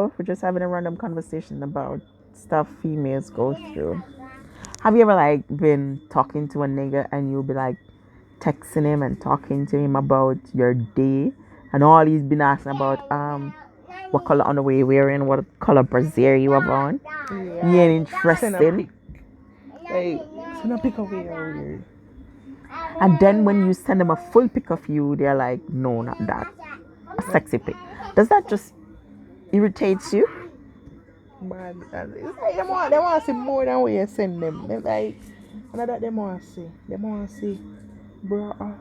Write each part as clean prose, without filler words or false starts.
myself. We're just having a random conversation about stuff females go through. Have you ever like been talking to a nigga and you'll be like texting him and talking to him about your day and all he's been asking about what color underwear you wearing, what color brassiere you have on. Yeah. You ain't Send a interested. pic. Like, send a pic of you weird. And then when you send them a full pic of you, they're like, no, not that. A sexy pic. Does that just irritate you? Man, it's like they want to see more than what you send them. They like, another they want to see. They want to see bra off,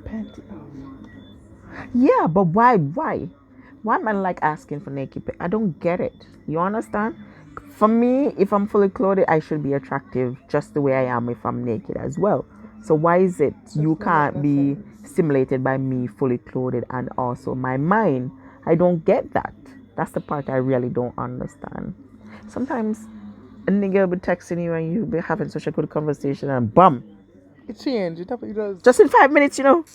panty off. Yeah, but why? Why? Why am I like asking for naked pic? I don't get it. You understand? For me, if I'm fully clothed, I should be attractive just the way I am if I'm naked as well. So why is it you can't be stimulated by me fully clothed and also my mind? I don't get that. That's the part I really don't understand. Sometimes a nigga will be texting you and you be having such a good conversation and bam, It changed. It does. just in 5 minutes, you know.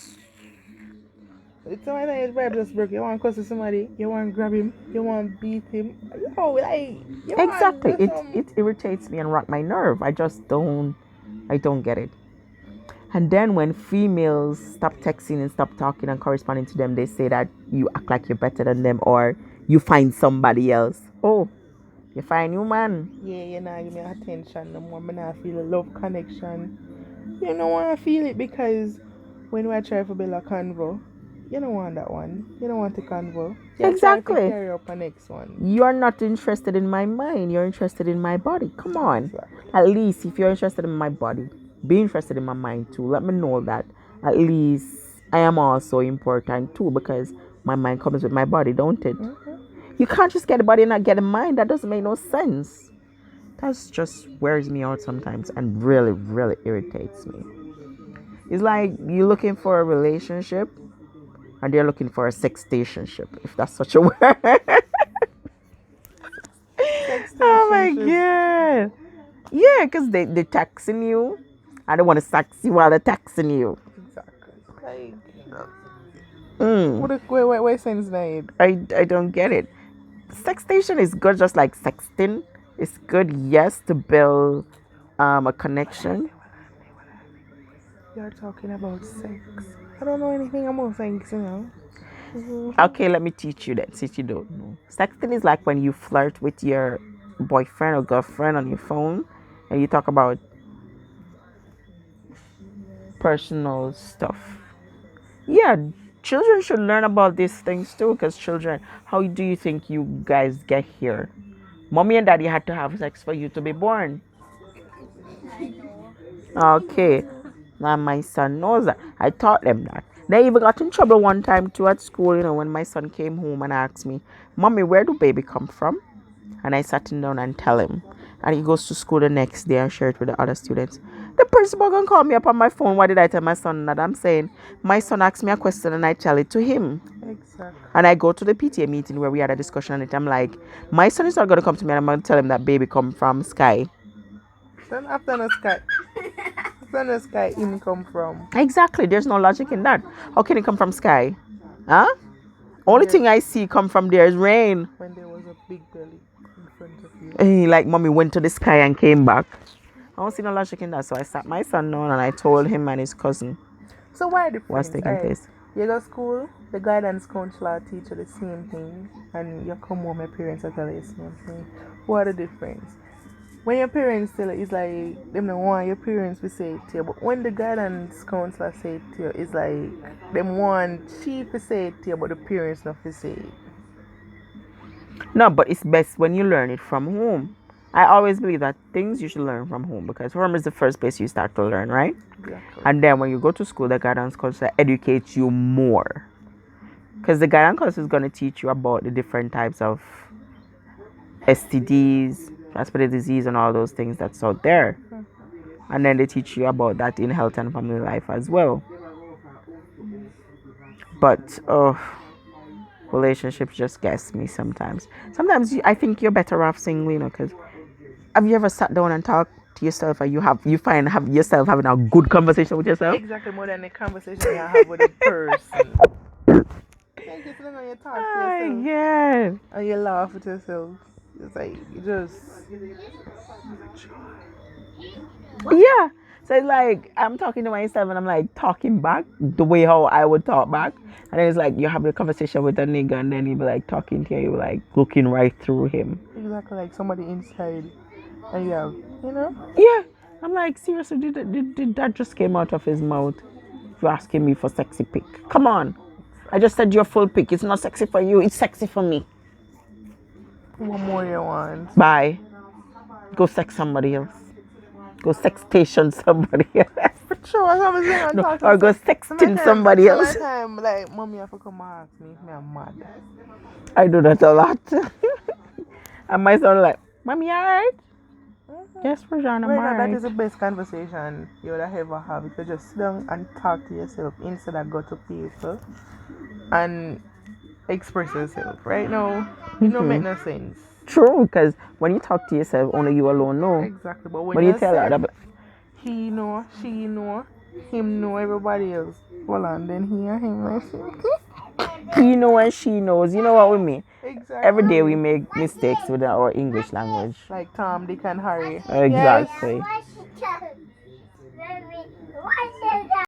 It's something like his vibe just broke. You want to cuss somebody, you want to grab him, you want to beat him. No, like, you Exactly. want It irritates me and rock my nerve. I don't get it. And then when females stop texting and stop talking and corresponding to them, they say that you act like you're better than them or you find somebody else. Oh, you find you man. Yeah, you know, give me attention no more. I not feel a love connection. You don't want to feel it because when we try to build a convo, you don't want that one. You don't want the convo. You Exactly. try to carry up the next one. You're not interested in my mind. You're interested in my body. Come on. Exactly. At least if you're interested in my body, be interested in my mind too. Let me know that at least I am also important too because my mind comes with my body, don't it? Mm-hmm. You can't just get a body and not get a mind. That doesn't make no sense. That just wears me out sometimes and really, really irritates me. It's like you're looking for a relationship and they're looking for a sextationship, if that's such a word. Oh my god. Yeah, because they're taxing you. I don't want to sex you while they're taxing you. Exactly. Like, Mm. what sense made? I don't get it. Sextation is good, just like sexting. It's good, yes, to build a connection. You're talking about sex. I don't know anything about sex, you know. Okay, let me teach you that since you don't know. Sexting is like when you flirt with your boyfriend or girlfriend on your phone and you talk about personal stuff. Yeah, children should learn about these things too because children, how do you think you guys get here? Mommy and daddy had to have sex for you to be born. Okay, now my son knows that. I taught them that. They even got in trouble one time too at school, when my son came home and asked me, Mommy, where do baby come from? And I sat him down and tell him. And he goes to school the next day and share it with the other students. The principal gonna call me up on my phone. What did I tell my son that? I'm saying my son asked me a question and I tell it to him. Exactly. And I go to the PTA meeting where we had a discussion on it. I'm like, my son is not gonna come to me and I'm gonna tell him that baby come from sky. Then after the sky, in come from? Exactly. There's no logic in that. How can it come from sky? Huh? Only thing I see come from there is rain. When there was a big belly in front of you. Like mommy went to the sky and came back. I don't see no logic in that. So I sat my son down and I told him and his cousin So why the what's taking place. You go to school, the guidance counselor teach you the same thing, and you come home, your parents are telling you the same thing. What are the difference? When your parents tell you, it's like them don't want your parents to say it to you. But when the guidance counselor say it to you, it's like them want she to say it to you, but the parents not to say it. No, but it's best when you learn it from home. I always believe that things you should learn from home because home is the first place you start to learn, right? Exactly. And then when you go to school, the guidance counselor educates you more. Because the guidance counselor is going to teach you about the different types of STDs, transmitted disease, and all those things that's out there. And then they teach you about that in health and family life as well. But relationships just gets me sometimes. Sometimes I think you're better off single, because have you ever sat down and talked to yourself and you find have yourself having a good conversation with yourself? Exactly, more than the conversation you have with a person. like you sit down and you talk to Oh yourself. my And you laugh at yourself. It's like you just god. Yeah. So it's like I'm talking to myself and I'm like talking back the way how I would talk back. And then it's like you have a conversation with a nigga and then you be like talking to you, like looking right through him. exactly like somebody inside and you have, Yeah. I'm like, seriously, did that just came out of his mouth? You're asking me for sexy pic. Come on. I just said you're full pic. It's not sexy for you, it's sexy for me. what more you want. Bye. Go sex somebody else. Go sextation somebody else. For sure, as I'm saying, I'm No, talking or go to sexting somebody else. Sometimes, like, mommy have to come and ask me if I'm mad. I do that a lot. And my son like, Mommy, alright? Yes, Rajan, I'm Right now, that alright. is the best conversation you would ever have. If you just sit down and talk to yourself instead of go to people and express yourself. Right now, it don't make no sense. True, because when you talk to yourself, only you alone know. Exactly, but when When you you tell say other, he know, she know, him know, everybody else, hold on, then he and him like he know and she knows. You know what we mean? exactly. Every day we make mistakes with our English language. Like Tom, Dick, and Harry. Yes. Exactly.